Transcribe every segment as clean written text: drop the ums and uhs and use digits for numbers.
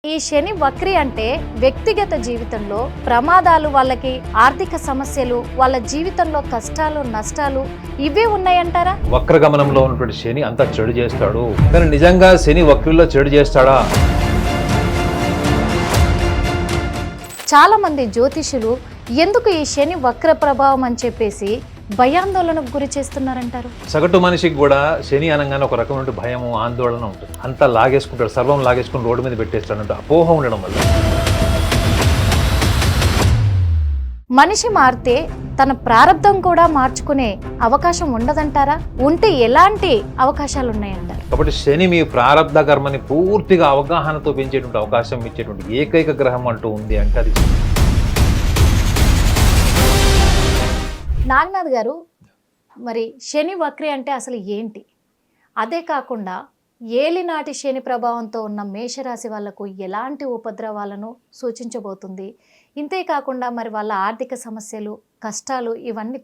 ఈ శని వక్రి అంటే వ్యక్తిగత జీవితంలో ప్రమాదాలు, వాళ్ళకి ఆర్థిక సమస్యలు, వాళ్ళ జీవితంలో కష్టాలు, నష్టాలు ఇవే ఉన్నాయంటారా? వక్రగమనంలో ఉన్నటువంటి శని అంతా చెడు చేస్తాడు. కానీ నిజంగా శని వక్రిలో చెడు చేస్తాడా? చాలా మంది జ్యోతిషులు ఎందుకు ఈ శని వక్ర ప్రభావం అని చెప్పేసి భయాందోళనకు గురి చేస్తున్నారంటారు. సగటు మనిషికి కూడా శని అనగానే ఒక రకమైన భయము, ఆందోళన ఉంటుంది. అంతా లాగేసుకుంటాడు, సర్వం లాగేసుకుని రోడ్డు మీద పెట్టేస్తాడంటే అపోహ ఉండడం వల్ల. మనిషి మారితే తన ప్రారంధం కూడా మార్చుకునే అవకాశం ఉండదంటారా? ఉంటే ఎలాంటి అవకాశాలు ఉన్నాయంటారు? కాబట్టి శని మీ ప్రారంధ కర్మని పూర్తిగా అవగాహనతో పెంచేటువంటి అవకాశం ఇచ్చేటువంటి ఏకైక గ్రహం అంటూ ఉంది అంటే అది నాగనాథ్ గారు, మరి శని వక్రి అంటే అసలు ఏంటి? అదే కాకుండా ఏలినాటి శని ప్రభావంతో ఉన్న మేషరాశి వాళ్లకు ఎలాంటి ఉపద్రవాలను సూచించబోతుంది? ఇంతేకాకుండా మరి వాళ్ళ ఆర్థిక సమస్యలు, కష్టాలు ఇవన్నీ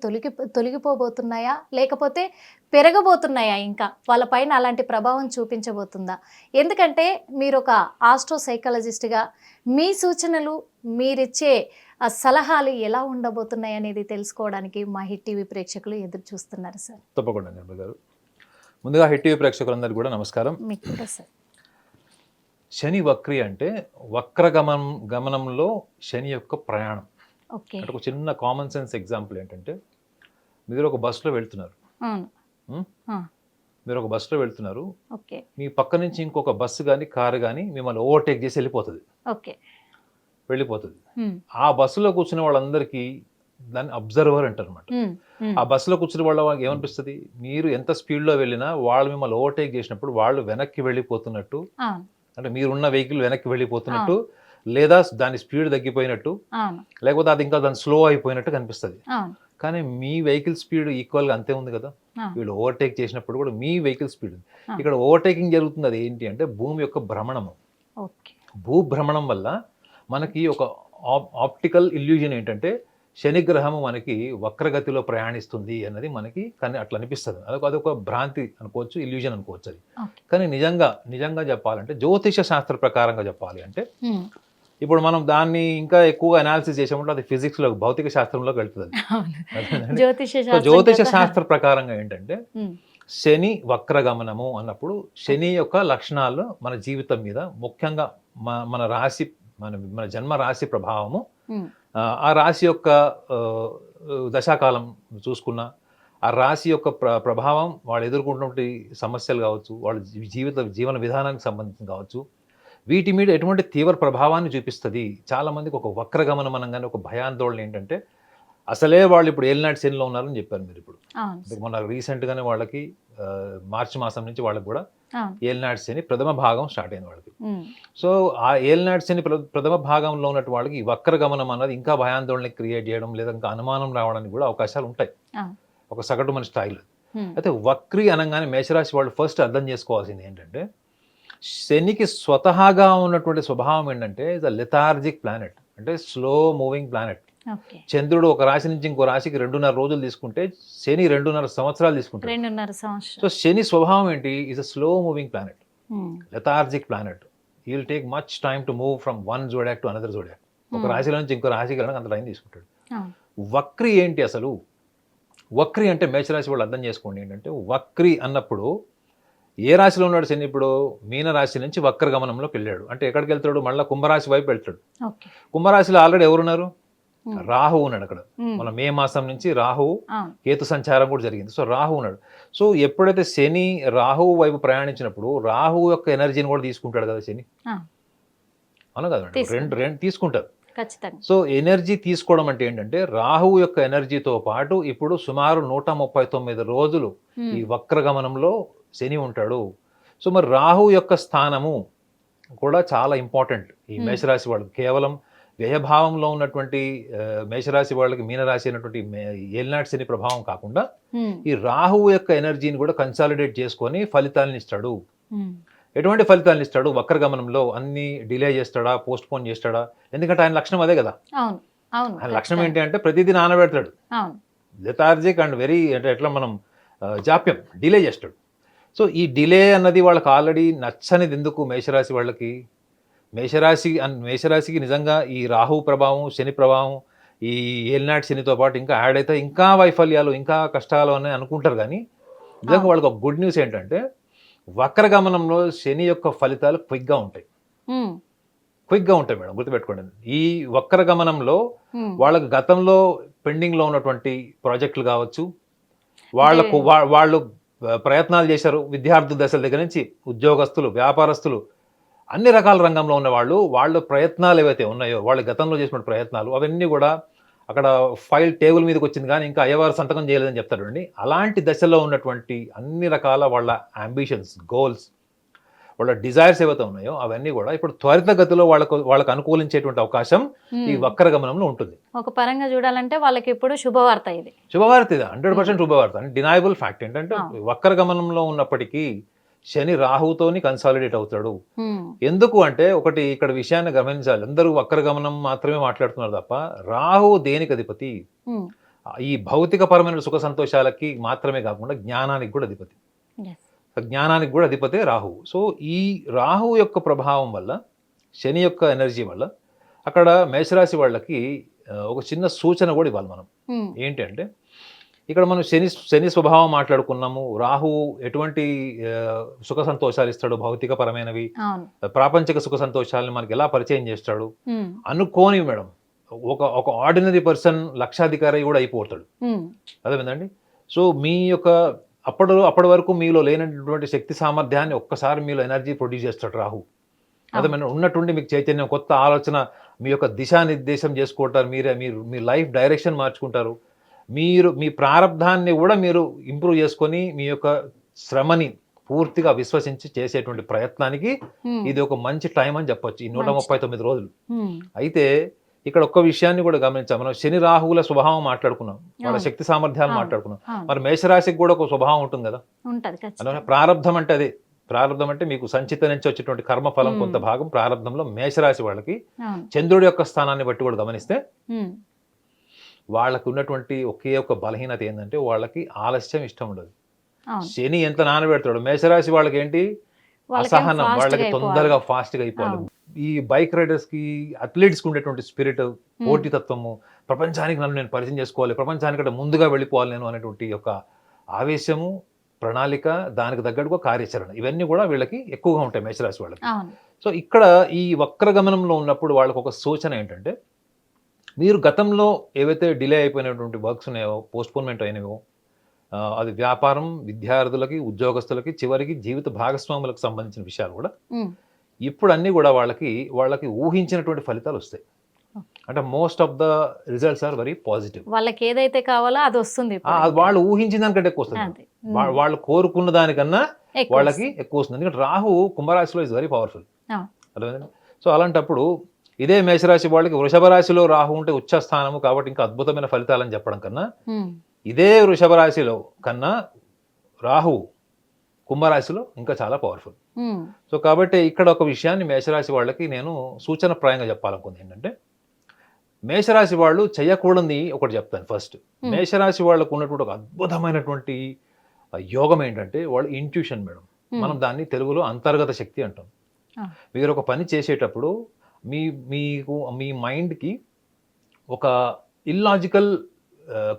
తొలగిపోబోతున్నాయా, లేకపోతే పెరగబోతున్నాయా? ఇంకా వాళ్ళపైన అలాంటి ప్రభావం చూపించబోతుందా? ఎందుకంటే మీరు ఒక ఆస్ట్రో సైకాలజిస్ట్గా మీ సూచనలు, మీరిచ్చే సలహాలు ఎలా ఉండబోతున్నాయి అనేది తెలుసుకోవడానికి మా హిట్ టీవీ ప్రేక్షకులు ఎదురు చూస్తున్నారు సార్. తప్పకుండా నిర్మల గారు. ముందుగా హిట్ టీవీ ప్రేక్షకులందరికీ కూడా నమస్కారం. మీకు కూడా సార్. శని వక్రి అంటే గమనంలో శని యొక్క ప్రయాణం. ఓకే. అంటే ఒక చిన్న కామన్ సెన్స్ ఎగ్జాంపుల్ ఏంటంటే, మీరు ఒక బస్సులో వెళ్తున్నారు. మీరు ఒక బస్సులో వెళ్తున్నారు. ఓకే. మీ పక్క నుంచి ఇంకొక బస్సు కానీ కారు కానీ మిమ్మల్ని ఓవర్టేక్ చేసి వెళ్ళిపోతుంది. ఆ బస్సులో కూర్చున్న వాళ్ళందరికీ దాన్ని అబ్జర్వర్ అంటారు అనమాట. ఆ బస్సులో కూర్చున్న వాళ్ళకి ఏమనిపిస్తుంది? మీరు ఎంత స్పీడ్లో వెళ్ళినా వాళ్ళు మిమ్మల్ని ఓవర్టేక్ చేసినప్పుడు వాళ్ళు వెనక్కి వెళ్ళిపోతున్నట్టు, అంటే మీరున్న వెహికల్ వెనక్కి వెళ్ళిపోతున్నట్టు, లేదా దాని స్పీడ్ తగ్గిపోయినట్టు, లేకపోతే అది ఇంకా దాని స్లో అయిపోయినట్టు కనిపిస్తుంది. కానీ మీ వెహికల్ స్పీడ్ ఈక్వల్గా అంతే ఉంది కదా. వీళ్ళు ఓవర్టేక్ చేసినప్పుడు కూడా మీ వెహికల్ స్పీడ్ ఉంది. ఇక్కడ ఓవర్టేకింగ్ జరుగుతుంది. అది ఏంటి అంటే భూమి యొక్క భ్రమణము. భూభ్రమణం వల్ల మనకి ఒక ఆప్టికల్ ఇల్యూజన్ ఏంటంటే శనిగ్రహము మనకి వక్రగతిలో ప్రయాణిస్తుంది అన్నది మనకి కానీ అట్లా అనిపిస్తుంది. అదొక భ్రాంతి అనుకోవచ్చు, ఇల్యూజన్ అనుకోవచ్చు అది. కానీ నిజంగా చెప్పాలంటే జ్యోతిష శాస్త్ర ప్రకారంగా చెప్పాలి అంటే, ఇప్పుడు మనం దాన్ని ఇంకా ఎక్కువగా అనాలిసిస్ చేసామంటే అది ఫిజిక్స్లో, భౌతిక శాస్త్రంలోకి వెళ్తుంది. జ్యోతిష శాస్త్ర ప్రకారంగా ఏంటంటే శని వక్రగమనము అన్నప్పుడు శని యొక్క లక్షణాలు మన జీవితం మీద, ముఖ్యంగా మన రాశి, మన జన్మ రాశి ప్రభావము, ఆ రాశి యొక్క దశాకాలం చూసుకున్నా, ఆ రాశి యొక్క ప్రభావం వాళ్ళు ఎదుర్కొంటున్నటువంటి సమస్యలు కావచ్చు, వాళ్ళ జీవన విధానానికి సంబంధించి కావచ్చు, వీటి మీద ఎటువంటి తీవ్ర ప్రభావాన్ని చూపిస్తుంది. చాలామందికి ఒక వక్రగమనం అనగానే ఒక భయాందోళన ఏంటంటే, అసలే వాళ్ళు ఇప్పుడు ఏలినాటి శనిలో ఉన్నారని చెప్పారు మీరు. ఇప్పుడు మొన్న రీసెంట్గానే వాళ్ళకి మార్చి మాసం నుంచి వాళ్ళకి కూడా ఏలినాటి శని ప్రథమ భాగం స్టార్ట్ అయింది వాళ్ళకి. సో ఆ ఏలినాటి శని ప్రథమ భాగంలో ఉన్నట్టు వాళ్ళకి ఈ వక్రగమనం అన్నది ఇంకా భయాందోళన క్రియేట్ చేయడం, లేదా ఇంకా అనుమానం రావడానికి కూడా అవకాశాలు ఉంటాయి ఒక సగటు మన స్థాయిలో. అయితే వక్రి అనగానే మేషరాశి వాళ్ళు ఫస్ట్ అర్థం చేసుకోవాల్సింది ఏంటంటే, శనికి స్వతహాగా ఉన్నటువంటి స్వభావం ఏంటంటే ఇస్ అ లెథార్జిక్ ప్లానెట్, అంటే స్లో మూవింగ్ ప్లానెట్. చంద్రుడు ఒక రాశి నుంచి ఇంకో రాశికి 2.5 రోజులు తీసుకుంటే శని 2.5 సంవత్సరాలు తీసుకుంటాడు. సో శని స్వభావం ఏంటి? Is a slow moving planet, lethargic planet. He will take much time to move from one జోడాక్ to another జోడాక్. ఒక రాశిలో నుంచి ఇంకో రాశికి వెళ్ళడానికి అంత టైం తీసుకుంటాడు. వక్రి ఏంటి అసలు? వక్రి అంటే మేషరాశి వాళ్ళు అర్థం చేసుకోండి ఏంటంటే, వక్రి అన్నప్పుడు ఏ రాశిలో ఉన్నాడు శని? ఇప్పుడు మీన రాశి నుంచి వక్రగమనంలోకి వెళ్ళాడు అంటే ఎక్కడికి వెళ్తాడు? మళ్ళీ కుంభరాశి వైపు వెళ్తాడు. కుంభరాశిలో ఆల్రెడీ ఎవరున్నారు? రాహు ఉన్నాడు అక్కడ. మన మే మాసం నుంచి రాహువు కేతు సంచారం కూడా జరిగింది. సో రాహు ఉన్నాడు. సో ఎప్పుడైతే శని రాహువు వైపు ప్రయాణించినప్పుడు రాహువు యొక్క ఎనర్జీని కూడా తీసుకుంటాడు కదా శని, అవును కదండి? రెండు తీసుకుంటారు. సో ఎనర్జీ తీసుకోవడం అంటే ఏంటంటే, రాహువు యొక్క ఎనర్జీతో పాటు ఇప్పుడు సుమారు 139 రోజులు ఈ వక్రగమనంలో శని ఉంటాడు. సో మరి రాహువు యొక్క స్థానము కూడా చాలా ఇంపార్టెంట్ ఈ మేషరాశి వాళ్ళకి. కేవలం వ్యయభావంలో ఉన్నటువంటి మేషరాశి వాళ్ళకి మీనరాశి అయినటువంటి ఏలినాటి శని ప్రభావం కాకుండా ఈ రాహువు యొక్క ఎనర్జీని కూడా కన్సాలిడేట్ చేసుకొని ఫలితాలను ఇస్తాడు. ఎటువంటి ఫలితాలను ఇస్తాడు? వక్రగమనంలో అన్ని డిలే చేస్తాడా, పోస్ట్ పోన్ చేస్తాడా? ఎందుకంటే ఆయన లక్షణం అదే కదా. ఆయన లక్షణం ఏంటి అంటే ప్రతిదీ నానబెడతాడు, లెథార్జిక్ అండ్ వెరీ, అంటే ఎట్లా మనం జాప్యం, డిలే చేస్తాడు. సో ఈ డిలే అన్నది వాళ్ళకి ఆల్రెడీ నచ్చనిది. ఎందుకు? మేషరాశి వాళ్ళకి మేషరాశికి నిజంగా ఈ రాహు ప్రభావం, శని ప్రభావం, ఈ ఏలినాటి శనితో పాటు ఇంకా యాడ్ అయితే ఇంకా వైఫల్యాలు, ఇంకా కష్టాలు అని అనుకుంటారు. కానీ నిజంగా వాళ్ళకి ఒక గుడ్ న్యూస్ ఏంటంటే వక్రగమనంలో శని యొక్క ఫలితాలు క్విక్గా ఉంటాయి. మేడం, గుర్తుపెట్టుకోండి. ఈ వక్రగమనంలో వాళ్ళకి గతంలో పెండింగ్లో ఉన్నటువంటి ప్రాజెక్టులు కావచ్చు, వాళ్ళు ప్రయత్నాలు చేశారు. విద్యార్థుల దశల దగ్గర నుంచి ఉద్యోగస్తులు, వ్యాపారస్తులు, అన్ని రకాల రంగంలో ఉన్న వాళ్ళ ప్రయత్నాలు ఏవైతే ఉన్నాయో, వాళ్ళు గతంలో చేసిన ప్రయత్నాలు అవన్నీ కూడా అక్కడ ఫైల్ టేబుల్ మీదకి వచ్చింది కానీ ఇంకా అయ్యవారు సంతకం చేయలేదని చెప్తారండి. అలాంటి దశలో ఉన్నటువంటి అన్ని రకాల వాళ్ళ అంబిషన్స్, గోల్స్, వాళ్ళ డిజైర్స్ ఏవైతే ఉన్నాయో అవన్నీ కూడా ఇప్పుడు త్వరితగతిలో వాళ్ళకు అనుకూలించేటువంటి అవకాశం ఈ వక్రగమనంలో ఉంటుంది. ఒక పరంగా చూడాలంటే వాళ్ళకి ఇప్పుడు శుభవార్త ఇది. 100% శుభవార్త. డినైబుల్ ఫ్యాక్ట్ ఏంటంటే వక్రగమనంలో ఉన్నప్పటికీ శని రాహుతోని కన్సాలిడేట్ అవుతాడు. ఎందుకు అంటే ఒకటి ఇక్కడ విషయాన్ని గమనించాలి. అందరూ వక్రగమనం మాత్రమే మాట్లాడుతున్నారు తప్ప రాహు దేనికి అధిపతి? ఈ భౌతిక పరమైన సుఖ సంతోషాలకి మాత్రమే కాకుండా జ్ఞానానికి కూడా అధిపతి. జ్ఞానానికి కూడా అధిపతే రాహువు. సో ఈ రాహువు యొక్క ప్రభావం వల్ల, శని యొక్క ఎనర్జీ వల్ల అక్కడ మేషరాశి వాళ్ళకి ఒక చిన్న సూచన కూడా ఇవ్వాలి మనం. ఏంటంటే ఇక్కడ మనం శని స్వభావం మాట్లాడుకున్నాము. రాహువు ఎటువంటి సుఖ సంతోషాలు ఇస్తాడు, భౌతిక పరమైనవి, ప్రాపంచిక సుఖ సంతోషాలను మనకి ఎలా పరిచయం చేస్తాడు అనుకోని మేడం. ఒక ఆర్డినరీ పర్సన్ లక్షాధికారి కూడా అయిపోతాడు. అదేంటండి. సో మీ యొక్క అప్పటి వరకు మీలో లేనటువంటి శక్తి సామర్థ్యాన్ని ఒక్కసారి మీలో ఎనర్జీ ప్రొడ్యూస్ చేస్తాడు రాహు. అదేమైనా ఉన్నట్టుండి మీకు చైతన్యం, కొత్త ఆలోచన, మీ యొక్క దిశానిర్దేశం చేసుకుంటారు. మీ లైఫ్ డైరెక్షన్ మార్చుకుంటారు. మీ ప్రారంధాన్ని కూడా మీరు ఇంప్రూవ్ చేసుకొని మీ యొక్క శ్రమని పూర్తిగా విశ్వసించి చేసేటువంటి ప్రయత్నానికి ఇది ఒక మంచి టైం అని చెప్పొచ్చు, ఈ 139 రోజులు. అయితే ఇక్కడ ఒక్క విషయాన్ని కూడా గమనించాం. మనం శని రాహువుల స్వభావం మాట్లాడుకున్నాం, వాళ్ళ శక్తి సామర్థ్యాలు మాట్లాడుకున్నాం. మరి మేషరాశికి కూడా ఒక స్వభావం ఉంటుంది కదా. ప్రారంధం అంటే అదే. ప్రారంధం అంటే మీకు సంచిత నుంచి వచ్చేటువంటి కర్మఫలం కొంత భాగం ప్రారంధంలో మేషరాశి వాళ్ళకి చంద్రుడి యొక్క స్థానాన్ని బట్టి కూడా గమనిస్తే వాళ్ళకు ఉన్నటువంటి ఒకే ఒక బలహీనత ఏంటంటే వాళ్ళకి ఆలస్యం ఇష్టం ఉండదు. శని ఎంత నానబెడతాడు, మేషరాశి వాళ్ళకి ఏంటి అసహనం, వాళ్ళకి తొందరగా ఫాస్ట్గా అయిపోవాలి. ఈ బైక్ రైడర్స్కి, అథ్లీట్స్కి ఉండేటువంటి స్పిరిట్, పోటీతత్వము, ప్రపంచానికి నన్ను నేను పరిచయం చేసుకోవాలి, ప్రపంచానికంటే ముందుగా వెళ్ళిపోవాలి నేను అనేటువంటి యొక్క ఆవేశము, ప్రణాళిక, దానికి తగ్గట్టుగా కార్యాచరణ, ఇవన్నీ కూడా వీళ్ళకి ఎక్కువగా ఉంటాయి మేషరాశి వాళ్ళకి. సో ఇక్కడ ఈ వక్రగమనంలో ఉన్నప్పుడు వాళ్ళకు ఒక సూచన ఏంటంటే మీరు గతంలో ఏవైతే డిలే అయిపోయినటువంటి వర్క్స్ ఉన్నాయో, పోస్ట్పోన్మెంట్ అయినవో, అది వ్యాపారం, విద్యార్థులకి, ఉద్యోగస్తులకి, చివరికి జీవిత భాగస్వాములకు సంబంధించిన విషయాలు కూడా ఇప్పుడు అన్నీ కూడా వాళ్ళకి ఊహించినటువంటి ఫలితాలు వస్తాయి. అంటే most of the results are very positive. వాళ్ళకి ఏదైతే కావాలో అది వస్తుంది. వాళ్ళు ఊహించిన దానికంటే ఎక్కువ వస్తుంది. వాళ్ళు కోరుకున్న దానికన్నా వాళ్ళకి ఎక్కువ వస్తుంది. ఎందుకంటే రాహు కుంభరాశిలో ఇస్ వెరీ పవర్ఫుల్. అర్థమైందండి. సో అలాంటప్పుడు ఇదే మేషరాశి వాళ్ళకి వృషభ రాశిలో రాహు ఉంటే ఉచ్చ స్థానము కాబట్టి ఇంకా అద్భుతమైన ఫలితాలని చెప్పడం కన్నా, ఇదే వృషభ రాశిలో కన్నా రాహు కుంభరాశిలో ఇంకా చాలా పవర్ఫుల్. సో కాబట్టి ఇక్కడ ఒక విషయాన్ని మేషరాశి వాళ్ళకి నేను సూచనప్రాయంగా చెప్పాలనుకుంది ఏంటంటే, మేషరాశి వాళ్ళు చేయకూడని ఒకటి చెప్తాను. ఫస్ట్, మేషరాశి వాళ్ళకు ఉన్నటువంటి ఒక అద్భుతమైనటువంటి యోగం ఏంటంటే వాళ్ళ ఇంట్యూషన్ మేడం. మనం దాన్ని తెలుగులో అంతర్గత శక్తి అంటాం. మీరు ఒక పని చేసేటప్పుడు మీ మైండ్కి ఒక ఇల్లాజికల్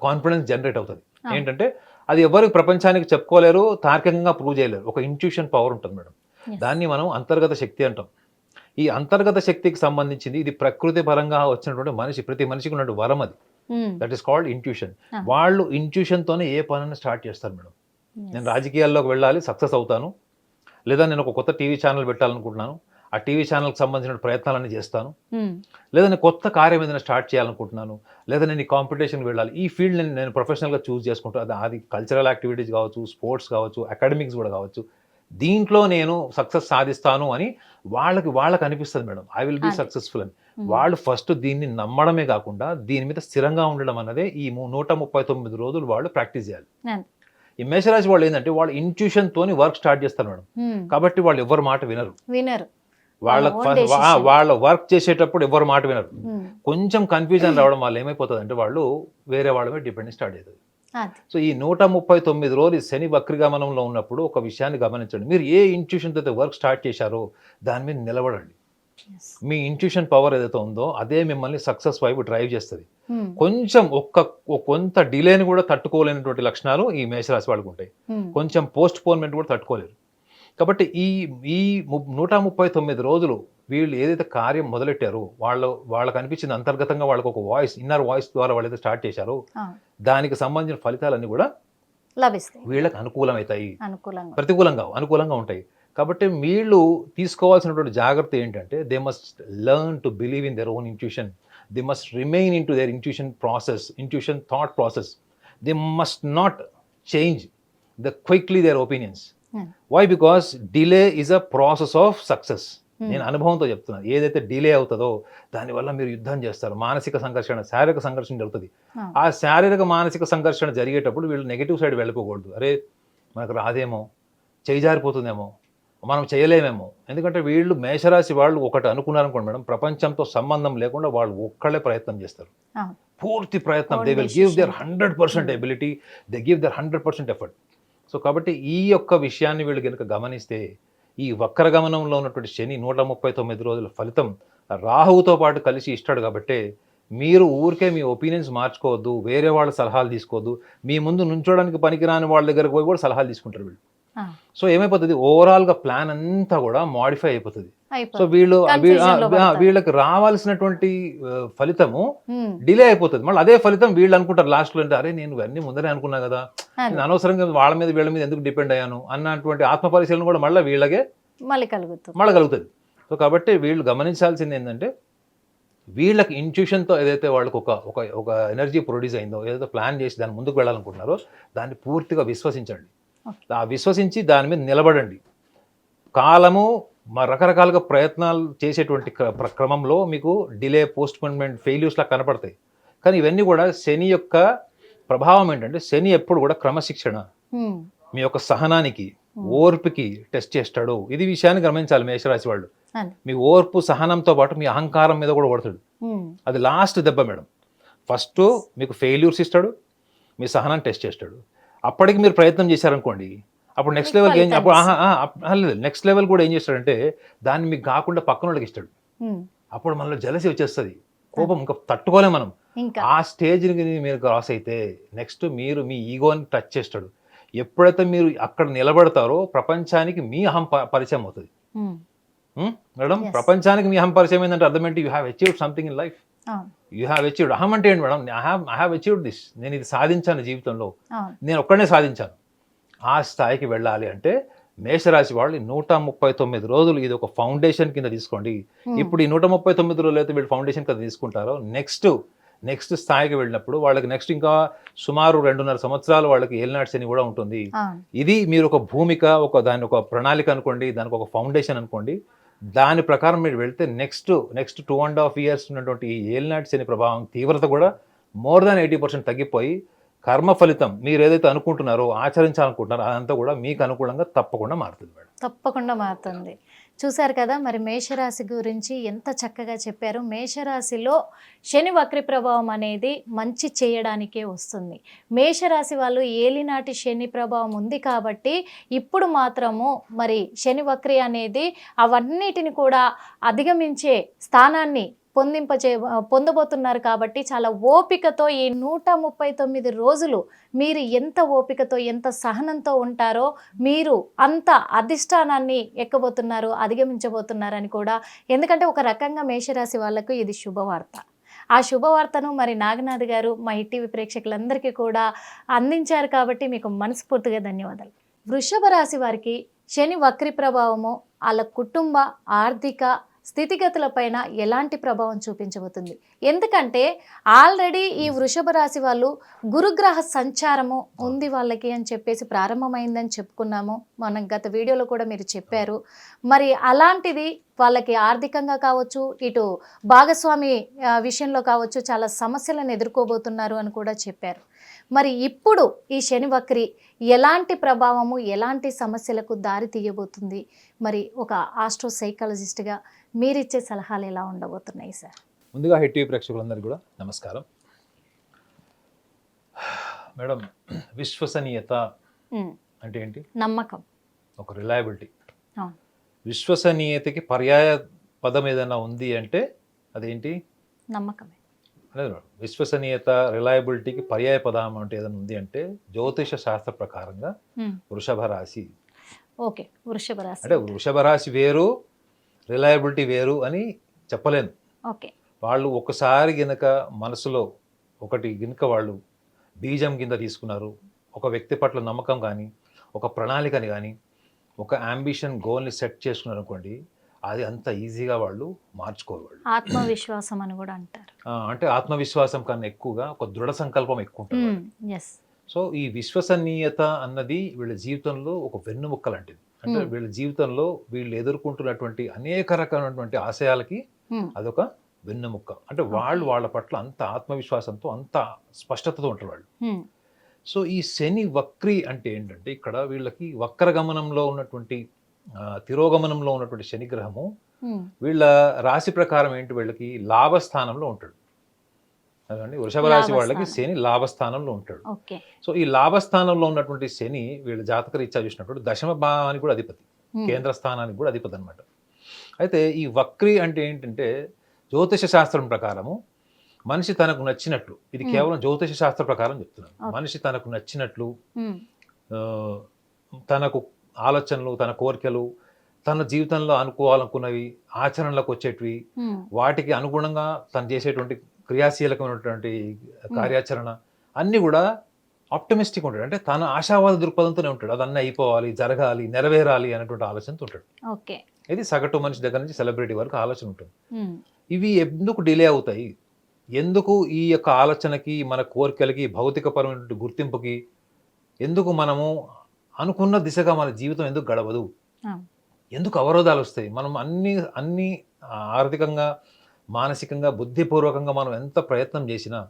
కాన్ఫిడెన్స్ జనరేట్ అవుతుంది. ఏంటంటే అది ఎవరికి ప్రపంచానికి చెప్పుకోలేరు, తార్కికంగా ప్రూవ్ చేయలేరు. ఒక ఇంట్యూషన్ పవర్ ఉంటుంది మేడం. దాన్ని మనం అంతర్గత శక్తి అంటాం. ఈ అంతర్గత శక్తికి సంబంధించింది ఇది ప్రకృతి పరంగా వచ్చినటువంటి ప్రతి మనిషికి ఉన్నటువంటి వరం అది. That is called intuition. వాళ్ళు ఇంట్యూషన్తోనే ఏ పనైనా స్టార్ట్ చేస్తారు మేడం. నేను రాజకీయాల్లోకి వెళ్ళాలి, సక్సెస్ అవుతాను, లేదా నేను ఒక కొత్త టీవీ ఛానల్ పెట్టాలనుకుంటున్నాను, ఆ టీవీ ఛానల్కి సంబంధించిన ప్రయత్నాలన్నీ చేస్తాను, లేదా నేను కొత్త కార్యం ఏదైనా స్టార్ట్ చేయాలనుకుంటున్నాను, లేదా నేను ఈ కాంపిటీషన్కి వెళ్ళాలి, ఈ ఫీల్డ్ నేను ప్రొఫెషనల్గా చూస్ చేసుకుంటాను. అది కల్చరల్ యాక్టివిటీస్ కావచ్చు, స్పోర్ట్స్ కావచ్చు, అకాడమిక్స్ కూడా కావచ్చు, దీంట్లో నేను సక్సెస్ సాధిస్తాను అని వాళ్ళకి అనిపిస్తుంది madam. I will be successful అని. వాళ్ళు ఫస్ట్ దీన్ని నమ్మడమే కాకుండా దీని మీద స్థిరంగా ఉండడం అన్నదే ఈ 139 రోజులు వాళ్ళు ప్రాక్టీస్ చేయాలి. ఈ మేషరాశి వాళ్ళు ఏంటంటే వాళ్ళు ఇంట్యూషన్ తోని వర్క్ స్టార్ట్ చేస్తారు మేడం. కాబట్టి వాళ్ళు ఎవరి మాట వినరు. వాళ్ళ వర్క్ చేసేటప్పుడు ఎవరు మాట వినరు. కొంచెం కన్ఫ్యూజన్ రావడం వల్ల ఏమైపోతుంది అంటే వాళ్ళు వేరే వాళ్ళ మీద డిపెండ్ స్టార్ట్ అవుతుంది. సో ఈ 139 రోజులు శని వక్రగమనంలో ఉన్నప్పుడు ఒక విషయాన్ని గమనించండి. మీరు ఏ ఇంట్యూషన్తో అయితే వర్క్ స్టార్ట్ చేశారో దాని మీద నిలబడండి. Yes. మీ ఇంట్యూషన్ పవర్ ఏదైతే ఉందో అదే మిమ్మల్ని సక్సెస్ వైపు డ్రైవ్ చేస్తుంది. Hmm. కొంచెం కొంత డిలేని కూడా తట్టుకోలేనటువంటి లక్షణాలు ఈ మేషరాశి వాళ్ళకు ఉంటాయి. Hmm. కొంచెం పోస్ట్ పోన్మెంట్ కూడా తట్టుకోలేరు. కాబట్టి ఈ ఈ 139 రోజులు వీళ్ళు ఏదైతే కార్యం మొదలెట్టారో వాళ్ళకి అనిపించింది అంతర్గతంగా వాళ్ళకి ఒక వాయిస్, ఇన్నర్ వాయిస్ ద్వారా వాళ్ళైతే స్టార్ట్ చేశారో దానికి సంబంధించిన ఫలితాలన్నీ కూడా లభిస్తాయి, వీళ్ళకి అనుకూలమవుతాయి. అనుకూలంగా అనుకూలంగా ఉంటాయి. కాబట్టి వీళ్ళు తీసుకోవాల్సినటువంటి జాగ్రత్త ఏంటంటే they must learn to believe in their own intuition. They must remain in to their intuition thought process. They must not change quickly their opinions. Why? Because delay is a process of success. నేను అనుభవంతో చెప్తున్నాను. ఏదైతే delay అవుతుందో దానివల్ల మీరు యుద్ధం చేస్తారు. మానసిక సంఘర్షణ, శారీరక సంఘర్షణ జరుగుతుంది. ఆ శారీరక మానసిక సంఘర్షణ జరిగేటప్పుడు వీళ్ళు నెగిటివ్ సైడ్ వెళ్ళిపోకూడదు. అరే మనకు రాదేమో, చేయి జారిపోతుందేమో, మనం చేయలేమేమో. ఎందుకంటే వీళ్ళు మేషరాశి వాళ్ళు ఒకటి అనుకున్నారనుకోండి మేడం, ప్రపంచంతో సంబంధం లేకుండా వాళ్ళు ఒక్కళ్ళే ప్రయత్నం చేస్తారు. పూర్తి ప్రయత్నం. They will give there 100% ability, they give there 100% effort. So కాబట్టి ఈ యొక్క విషయాన్ని వీళ్ళు కనుక గమనిస్తే ఈ వక్రగమనంలో ఉన్నటువంటి శని 139 రోజుల ఫలితం రాహువుతో పాటు కలిసి ఇస్తాడు. కాబట్టి మీరు ఊరికే మీ ఒపీనియన్స్ మార్చుకోవద్దు, వేరే వాళ్ళ సలహాలు తీసుకోవద్దు. మీ ముందు నుంచోడానికి పనికిరాని వాళ్ళ దగ్గరకు పోయి కూడా సలహాలు తీసుకుంటారు వీళ్ళు. సో ఏమైపోతుంది, ఓవరాల్గా ప్లాన్ అంతా కూడా మాడిఫై అయిపోతుంది. సో వీళ్ళకి రావాల్సినటువంటి ఫలితము డిలే అయిపోతుంది. మళ్ళీ అదే ఫలితం వీళ్ళు అనుకుంటారు లాస్ట్లో, అంటే అరే నేను ఇవన్నీ ముందరే అనుకున్నా కదా, నేను అనవసరంగా వాళ్ళ మీద వీళ్ళ మీద ఎందుకు డిపెండ్ అయ్యాను అన్నటువంటి ఆత్మ పరిశీలన కూడా మళ్ళీ కలుగుతుంది. సో కాబట్టి వీళ్ళు గమనించాల్సింది ఏంటంటే వీళ్ళకి ఇంట్యూషన్తో ఏదైతే వాళ్ళకి ఒక ఎనర్జీ ప్రొడ్యూస్ అయిందో, ఏదైతే ప్లాన్ చేసి దాన్ని ముందుకు వెళ్ళాలనుకుంటున్నారో దాన్ని పూర్తిగా విశ్వసించండి. ఆ విశ్వసించి దాని మీద నిలబడండి. కాలము రకరకాలుగా ప్రయత్నాలు చేసేటువంటి క్రమంలో మీకు డిలే, పోస్ట్పోన్మెంట్, ఫెయిల్యూర్స్లా కనపడతాయి. కానీ ఇవన్నీ కూడా శని యొక్క ప్రభావం ఏంటంటే శని ఎప్పుడు కూడా క్రమశిక్షణ, మీ యొక్క సహనానికి, ఓర్పుకి టెస్ట్ చేస్తాడు. ఇది విషయాన్ని గమనించాలి మేషరాశి వాళ్ళు. మీ ఓర్పు, సహనంతో పాటు మీ అహంకారం మీద కూడా కొడతాడు. అది లాస్ట్ దెబ్బ మేడం. ఫస్ట్ మీకు ఫెయిల్యూర్స్ ఇస్తాడు, మీ సహనాన్ని టెస్ట్ చేస్తాడు. అప్పటికి మీరు ప్రయత్నం చేశారనుకోండి, అప్పుడు నెక్స్ట్ లెవెల్ కూడా ఏం చేస్తాడంటే దాన్ని మీకు కాకుండా పక్కన వాళ్ళకి ఇస్తాడు. అప్పుడు మనలో జలసి వచ్చేస్తుంది, కోపం ఇంకా తట్టుకోలేం మనం. ఆ స్టేజ్ని మీరు క్రాస్ అయితే నెక్స్ట్ మీరు మీ ఈగోని టచ్ చేస్తాడు. ఎప్పుడైతే మీరు అక్కడ నిలబడతారో ప్రపంచానికి మీ అహం పరిచయం అవుతుంది మేడం. ప్రపంచానికి మీ అహం పరిచయం ఏంటంటే అర్థం ఏంటి, you have achieved something in life. You have achieved. అహం అంటే ఏంటి madam, I have achieved this, నేను ఇది సాధించాను జీవితంలో, నేను ఒక్కడనే సాధించాను. ఆ స్థాయికి వెళ్ళాలి అంటే మేషరాశి వాళ్ళు 139 రోజులు ఇది ఒక ఫౌండేషన్ కింద తీసుకోండి. ఇప్పుడు ఈ 139 రోజులు అయితే వీళ్ళు ఫౌండేషన్ కింద తీసుకుంటారో నెక్స్ట్ స్థాయికి వెళ్ళినప్పుడు వాళ్ళకి నెక్స్ట్ ఇంకా సుమారు 2.5 సంవత్సరాలు వాళ్ళకి ఏలినాటి శని కూడా ఉంటుంది. ఇది మీరు ఒక భూమిక, దాని ఒక ప్రణాళిక అనుకోండి, దానికి ఒక ఫౌండేషన్ అనుకోండి. దాని ప్రకారం మీరు వెళ్తే నెక్స్ట్ 2.5 years ఉన్నటువంటి ఈ ఏలినాటి శని ప్రభావం తీవ్రత కూడా మోర్ దాన్ 80% తగ్గిపోయి కర్మ ఫలితం మీరు ఏదైతే అనుకుంటున్నారో, ఆచరించాలనుకుంటున్నారో అదంతా కూడా మీకు అనుకూలంగా తప్పకుండా మారుతుంది మేడం. తప్పకుండా మారుతుంది. చూశారు కదా, మరి మేషరాశి గురించి ఎంత చక్కగా చెప్పారు. మేషరాశిలో శని వక్రి ప్రభావం అనేది మంచి చేయడానికే వస్తుంది. మేషరాశి వాళ్ళు ఏలినాటి శని ప్రభావం ఉంది కాబట్టి ఇప్పుడు మాత్రము మరి శని వక్రి అనేది అవన్నిటిని కూడా అధిగమించే స్థానాన్ని పొందబోతున్నారు. కాబట్టి చాలా ఓపికతో ఈ 139 రోజులు మీరు ఎంత ఓపికతో, ఎంత సహనంతో ఉంటారో మీరు అంత అధిష్టానాన్ని ఎక్కబోతున్నారు, అధిగమించబోతున్నారని కూడా. ఎందుకంటే ఒక రకంగా మేషరాశి వాళ్ళకు ఇది శుభవార్త. ఆ శుభవార్తను మరి నాగనాథ్ గారు మా ఈటీవీ ప్రేక్షకులందరికీ కూడా అందించారు. కాబట్టి మీకు మనస్ఫూర్తిగా ధన్యవాదాలు. వృషభ రాశి వారికి శని వక్రి ప్రభావము వాళ్ళ కుటుంబ, ఆర్థిక స్థితిగతులపైన ఎలాంటి ప్రభావం చూపించబోతుంది? ఎందుకంటే ఆల్రెడీ ఈ వృషభ రాశి వాళ్ళు గురుగ్రహ సంచారము ఉంది వాళ్ళకి అని చెప్పేసి ప్రారంభమైందని చెప్పుకున్నాము. మనం గత వీడియోలో కూడా మీరు చెప్పారు. మరి అలాంటిది వాళ్ళకి ఆర్థికంగా కావచ్చు, ఇటు భాగస్వామి విషయంలో కావచ్చు చాలా సమస్యలను ఎదుర్కోబోతున్నారు అని కూడా చెప్పారు. మరి ఇప్పుడు ఈ శని వక్రి ఎలాంటి ప్రభావము, ఎలాంటి సమస్యలకు దారి తీయబోతుంది? మరి ఒక ఆస్ట్రో సైకాలజిస్ట్గా మీరిచ్చే సలహాలు ఎలా ఉండబోతున్నాయి సార్? ముందుగా హిట్ టీవీ ప్రేక్షకులందరికీ కూడా నమస్కారం మేడం. విశ్వసనీయత అంటే ఏంటి? నమ్మకం, ఒక రిలయబిలిటీ. విశ్వసనీయతకి పర్యాయ పదం ఏదైనా ఉంది అంటే అదేంటి నమ్మకమే. అనేది విశ్వసనీయత, రిలయబిలిటీకి పర్యాయ పదం అంటే ఏదైనా ఉంది అంటే జ్యోతిష శాస్త్ర ప్రకారంగా వృషభ రాశి. ఓకే, వృషభ రాశి. అంటే వృషభ రాశి వేరు, రిలయబిలిటీ వేరు అని చెప్పలేను. ఓకే. వాళ్ళు ఒకసారి గినక మనసులో ఒకటి గినక వాళ్ళు బీజం కింద తీసుకున్నారు, ఒక వ్యక్తి పట్ల నమ్మకం కానీ, ఒక ప్రణాళికని కానీ, ఒక అంబిషన్ గోల్ని సెట్ చేసుకున్నారు అనుకోండి, అది అంత ఈజీగా వాళ్ళు మార్చుకోరు. వాళ్ళు ఆత్మవిశ్వాసం అని కూడా అంటారు. అంటే ఆత్మవిశ్వాసం కన్నా ఎక్కువగా ఒక దృఢ సంకల్పం ఎక్కువ ఉంటుంది. ఎస్. సో ఈ విశ్వసనీయత అన్నది వీళ్ళ జీవితంలో ఒక వెన్నుముక్క లాంటిది. అంటే వీళ్ళ జీవితంలో వీళ్ళు ఎదుర్కొంటున్నటువంటి అనేక రకమైనటువంటి ఆశయాలకి అదొక వెన్నుముక్క. అంటే వాళ్ళు వాళ్ళ పట్ల అంత ఆత్మవిశ్వాసంతో, అంత స్పష్టతతో ఉంటారు వాళ్ళు. సో ఈ శని వక్రి అంటే ఏంటంటే ఇక్కడ వీళ్ళకి వక్రగమనంలో ఉన్నటువంటి తిరోగమనంలో ఉన్నటువంటి శని గ్రహము వీళ్ళ రాశి ప్రకారం ఏంటి, వీళ్ళకి లాభస్థానంలో ఉంటాడు. అదండి వృషభ రాశి వాళ్ళకి శని లాభస్థానంలో ఉంటాడు. సో ఈ లాభస్థానంలో ఉన్నటువంటి శని వీళ్ళ జాతక రీత్యా చూసినప్పుడు దశమ భావానికి కూడా అధిపతి, కేంద్ర స్థానానికి కూడా అధిపతి అనమాట. అయితే ఈ వక్రి అంటే ఏంటంటే జ్యోతిష శాస్త్రం ప్రకారము మనిషి తనకు నచ్చినట్లు, ఇది కేవలం జ్యోతిష శాస్త్ర ప్రకారం చెప్తున్నాను, మనిషి తనకు నచ్చినట్లు తనకు ఆలోచనలు, తన కోరికలు, తన జీవితంలో అనుకోవాలనుకున్నవి ఆచరణలకు వచ్చేటివి, వాటికి అనుగుణంగా తను చేసేటువంటి క్రియాశీలకమైనటువంటి కార్యాచరణ అన్నీ కూడా ఆప్టమిస్టిక్ ఉంటాడు. అంటే తన ఆశావాద దృక్పథంతోనే ఉంటాడు. అదన్నీ అయిపోవాలి, జరగాలి, నెరవేరాలి అనేటువంటి ఆలోచనతో ఉంటాడు. ఇది సగటు మనిషి దగ్గర నుంచి సెలబ్రిటీ వరకు ఆలోచన ఉంటుంది. ఇవి ఎందుకు డిలే అవుతాయి, ఎందుకు ఈ యొక్క ఆలోచనకి, మన కోరికలకి, భౌతికపరమైనటువంటి గుర్తింపుకి ఎందుకు మనము అనుకున్న దిశగా మన జీవితం ఎందుకు గడవదు, ఎందుకు అవరోధాలు వస్తాయి? మనం అన్ని ఆర్థికంగా, మానసికంగా, బుద్ధిపూర్వకంగా మనం ఎంత ప్రయత్నం చేసినా,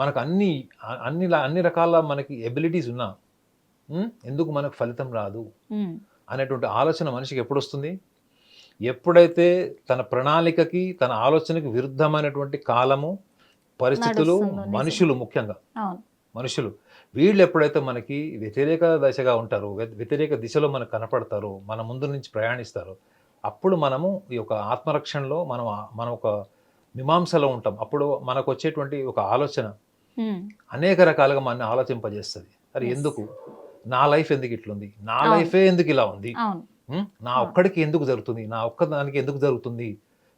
మనకు అన్ని రకాల మనకి ఎబిలిటీస్ ఉన్నా ఎందుకు మనకు ఫలితం రాదు అనేటువంటి ఆలోచన మనిషికి ఎప్పుడు వస్తుంది? ఎప్పుడైతే తన ప్రణాళికకి, తన ఆలోచనకి విరుద్ధమైనటువంటి కాలము, పరిస్థితులు, మనుషులు, ముఖ్యంగా మనుషులు వీళ్ళు ఎప్పుడైతే మనకి వ్యతిరేక దశగా ఉంటారో, వ్యతిరేక దిశలో మనకు కనపడతారో, మన ముందు నుంచి ప్రయాణిస్తారో, అప్పుడు మనము ఈ యొక్క ఆత్మరక్షణలో మనం ఒక మీమాంసలో ఉంటాం. అప్పుడు మనకు వచ్చేటువంటి ఒక ఆలోచన అనేక రకాలుగా మన ఆలోచింపజేస్తుంది. అరే ఎందుకు నా లైఫ్ ఎందుకు ఇట్లుంది, నా లైఫే ఎందుకు ఇలా ఉంది, నా ఒక్కడికి ఎందుకు జరుగుతుంది, నా ఒక్కదానికి ఎందుకు జరుగుతుంది,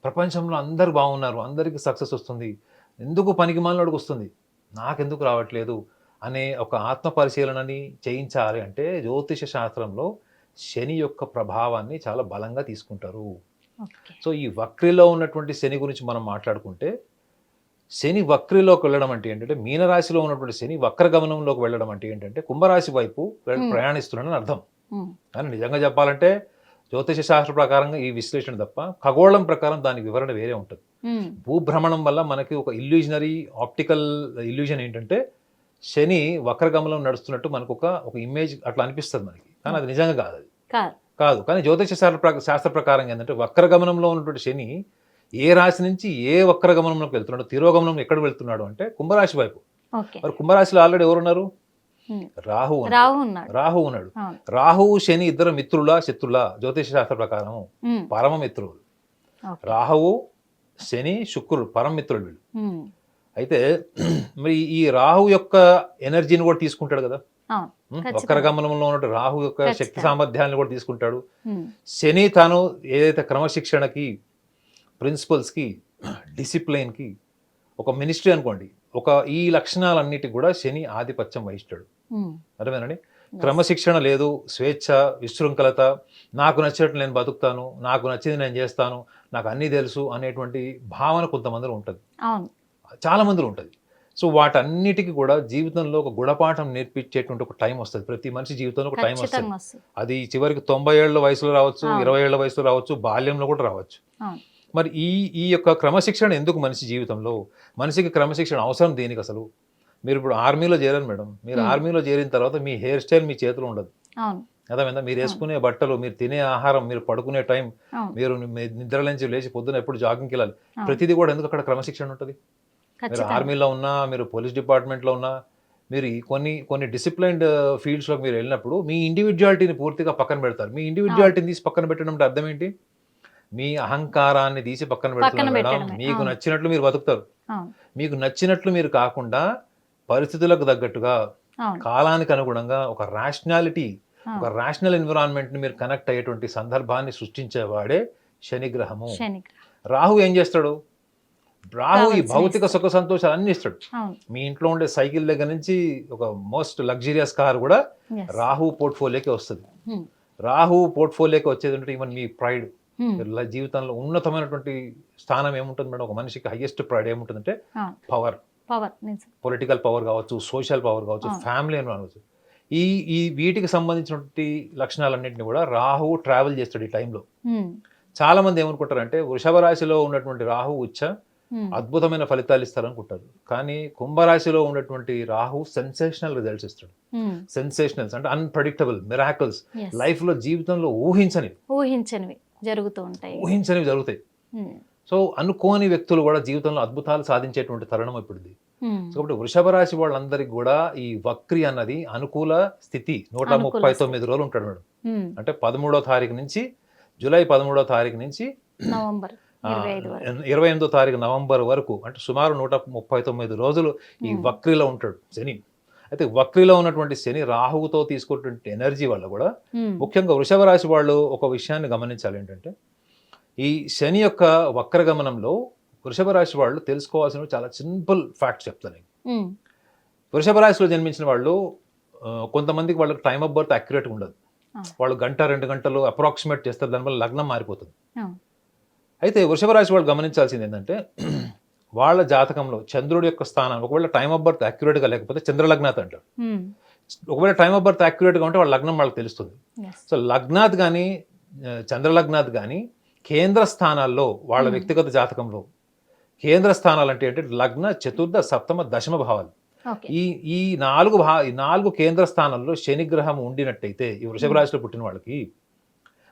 ప్రపంచంలో అందరు బాగున్నారు, అందరికీ సక్సెస్ వస్తుంది, ఎందుకు పనికి మాలినోడికి వస్తుంది, నాకెందుకు రావట్లేదు అనే ఒక ఆత్మ పరిశీలనని చేయించాలి అంటే జ్యోతిష శాస్త్రంలో శని యొక్క ప్రభావాన్ని చాలా బలంగా తీసుకుంటారు. సో ఈ వక్రిలో ఉన్నటువంటి శని గురించి మనం మాట్లాడుకుంటే, శని వక్రిలోకి వెళ్ళడం అంటే ఏంటంటే, మీనరాశిలో ఉన్నటువంటి శని వక్రగమనంలోకి వెళ్ళడం అంటే ఏంటంటే కుంభరాశి వైపు ప్రయాణిస్తున్నాడని అర్థం. కానీ నిజంగా చెప్పాలంటే జ్యోతిష శాస్త్ర ప్రకారంగా ఈ విశ్లేషణ తప్ప ఖగోళం ప్రకారం దాని వివరణ వేరే ఉంటుంది. భూభ్రమణం వల్ల మనకి ఒక ఇల్యూజనరీ ఆప్టికల్ ఇల్యూజన్ ఏంటంటే శని వక్రగమనం నడుస్తున్నట్టు మనకు ఒక ఇమేజ్ అట్లా అనిపిస్తుంది మనకి, కానీ అది నిజంగా కాదు. అది కాదు. కానీ జ్యోతిష శాస్త్ర ప్రకారం ఏంటంటే వక్రగమనంలో ఉన్నటువంటి శని ఏ రాశి నుంచి ఏ వక్రగమనంలోకి వెళ్తున్నాడు, తిరోగమనం ఎక్కడ వెళ్తున్నాడు అంటే కుంభరాశి వైపు. మరి కుంభరాశిలో ఆల్రెడీ ఎవరున్నారు? రాహు ఉన్నాడు. రాహువు శని ఇద్దరు మిత్రులా శత్రులా? జ్యోతిష శాస్త్ర ప్రకారం పరమ మిత్రులు. రాహువు, శని, శుక్రుడు పరమ మిత్రులు వీళ్ళు. అయితే మరి ఈ రాహు యొక్క ఎనర్జీని కూడా తీసుకుంటాడు కదా, వక్రగమనంలో ఉన్న రాహు యొక్క శక్తి సామర్థ్యాన్ని కూడా తీసుకుంటాడు. శని తాను ఏదైతే క్రమశిక్షణకి, ప్రిన్సిపల్స్కి, డిసిప్లైన్కి, ఒక మినిస్ట్రీ అనుకోండి, ఈ లక్షణాలన్నిటికి కూడా శని ఆధిపత్యం వహిస్తాడు. అర్థమేనండి? క్రమశిక్షణ లేదు, స్వేచ్ఛ, విశృంఖలత, నాకు నచ్చినట్టు నేను బతుకుతాను, నాకు నచ్చింది నేను చేస్తాను, నాకు అన్నీ తెలుసు అనేటువంటి భావన కొంతమందిలో ఉంటుంది, చాలా మందిలో ఉంటుంది. సో వాటన్నిటికీ కూడా జీవితంలో ఒక గుణపాఠం నేర్పించేటువంటి ఒక టైం వస్తుంది. ప్రతి మనిషి జీవితంలో ఒక టైం వస్తుంది. అది చివరికి 90 ఏళ్ల వయసులో రావచ్చు, 20 ఏళ్ల వయసులో రావచ్చు, బాల్యంలో కూడా రావచ్చు. మరి ఈ యొక్క క్రమశిక్షణ ఎందుకు మనిషి జీవితంలో? మనిషికి క్రమశిక్షణ అవసరం దేనికి అసలు? మీరు ఇప్పుడు ఆర్మీలో చేరారు మేడం, మీరు ఆర్మీలో చేరిన తర్వాత మీ హెయిర్ స్టైల్ మీ చేతిలో ఉండదు. అర్థమైందా? మీరు వేసుకునే బట్టలు, మీరు తినే ఆహారం, మీరు పడుకునే టైం, మీరు నిద్రలేంచి లేచి పొద్దున ఎప్పుడు జాగింగ్కి వెళ్ళాలి, ప్రతిదీ కూడా ఎందుకు అక్కడ క్రమశిక్షణ ఉంటుంది? మీరు ఆర్మీలో ఉన్నా, మీరు పోలీస్ డిపార్ట్మెంట్లో ఉన్నా, మీరు కొన్ని డిసిప్లైన్డ్ ఫీల్డ్స్లోకి మీరు వెళ్ళినప్పుడు మీ ఇండివిజువాలిటీని పూర్తిగా పక్కన పెడతారు. మీ ఇండివిజువాలిటీని తీసి పక్కన పెట్టడం అంటే అర్థం ఏంటి? మీ అహంకారాన్ని తీసి పక్కన పెడుతున్నారు మేడం. పెట్టడమే. మీకు అవును. నచ్చినట్లు మీరు బతుకుతారు. అవును. మీకు నచ్చినట్లు మీరు కాకుండా పరిస్థితులకు తగ్గట్టుగా అవును. కాలానికి అనుగుణంగా ఒక రేషనాలిటీ, ఒక అవును. రేషనల్ ఎన్విరాన్మెంట్ ని మీరు కనెక్ట్ అయ్యేటువంటి సందర్భాన్ని సృష్టించేవాడే శని గ్రహము. శని. రాహు ఏం చేస్తాడు? రాహు ఈ కావాల్సిన భౌతిక ఇస్తాడు. సుఖ సంతోషాలు అన్ని ఇస్తాడు. అవును. మీ ఇంట్లో ఉండే సైకిల్ దగ్గర నుంచి ఒక మోస్ట్ లగ్జరియస్ కార్ కూడా ఎస్. రాహు పోర్ట్ఫోలియోకి వస్తుంది. రాహు పోర్ట్ఫోలియోకి వచ్చేది అంటే ఈవెన్ మీ ప్రైడ్, జీవితంలో ఉన్నతమైనటువంటి స్థానం ఏముంటుంది మేడం? ఒక మనిషికి హైయెస్ట్ ప్రైడ్ ఏముంటుందంటే పవర్. పవర్, పొలిటికల్ పవర్ కావచ్చు, సోషల్ పవర్ కావచ్చు, ఫ్యామిలీ అని కావచ్చు. ఈ ఈ వీటికి సంబంధించినటువంటి లక్షణాలన్నింటినీ కూడా రాహు ట్రావెల్ చేస్తాడు ఈ టైంలో. చాలా మంది ఏమనుకుంటారంటే వృషభ రాశిలో ఉన్నటువంటి రాహు ఉచ్చ అద్భుతమైన ఫలితాలు ఇస్తారనుకుంటారు. కానీ కుంభరాశిలో ఉన్నటువంటి రాహు సెన్సేషనల్ రిజల్ట్స్ ఇస్తాడు. సెన్సేషనల్స్ అంటే అన్ప్రెడిక్టబుల్ మిరాకిల్స్, లైఫ్ లో జీవితంలో ఊహించనివి జరుగుతాయి. సో అనుకోని వ్యక్తులు కూడా జీవితంలో అద్భుతాలు సాధించేటువంటి తరుణం ఇప్పుడు ఇది. సో కాబట్టి వృషభ రాశి వాళ్ళందరికీ కూడా ఈ వక్రి అన్నది అనుకూల స్థితి. 139 రోజులు ఉంటాడు మేడం. అంటే 13వ తారీఖు నుంచి జూలై 13వ తారీఖు నుంచి నవంబర్ 28వ తారీఖు నవంబర్ వరకు, అంటే సుమారు 139 రోజులు ఈ వక్రిలో ఉంటాడు శని. అయితే వక్రిలో ఉన్నటువంటి శని రాహువుతో తీసుకున్నటువంటి ఎనర్జీ వల్ల కూడా ముఖ్యంగా వృషభ రాశి వాళ్ళు ఒక విషయాన్ని గమనించాలి. ఏంటంటే ఈ శని యొక్క వక్రగమనంలో వృషభ రాశి వాళ్ళు తెలుసుకోవాల్సిన చాలా సింపుల్ ఫ్యాక్ట్స్ చెప్తాను. వృషభ రాశిలో జన్మించిన వాళ్ళు కొంతమందికి వాళ్ళకి టైమ్ ఆఫ్ బర్త్ అక్యురేట్గా ఉండదు. వాళ్ళు 1-2 గంటలు అప్రాక్సిమేట్ చేస్తారు, దానివల్ల లగ్నం మారిపోతుంది. అయితే వృషభ రాశి వాళ్ళు గమనించాల్సింది ఏంటంటే వాళ్ళ జాతకంలో చంద్రుడి యొక్క స్థానం ఒకవేళ టైమ్ ఆఫ్ బర్త్ అక్యురేట్గా లేకపోతే చంద్రలగ్నాత్ అంటారు. ఒకవేళ టైమ్ ఆఫ్ బర్త్ అక్యురేట్గా ఉంటే వాళ్ళ లగ్నం వాళ్ళకి తెలుస్తుంది. సో లగ్నాత్ కానీ చంద్రలగ్నాత్ కానీ కేంద్ర స్థానాల్లో వాళ్ళ వ్యక్తిగత జాతకంలో కేంద్ర స్థానాలు అంటే లగ్న, చతుర్థ, సప్తమ, దశమ భావాలు. ఈ 4 కేంద్ర స్థానాల్లో శని గ్రహం ఉండినట్టయితే ఈ వృషభ రాశిలో పుట్టిన వాళ్ళకి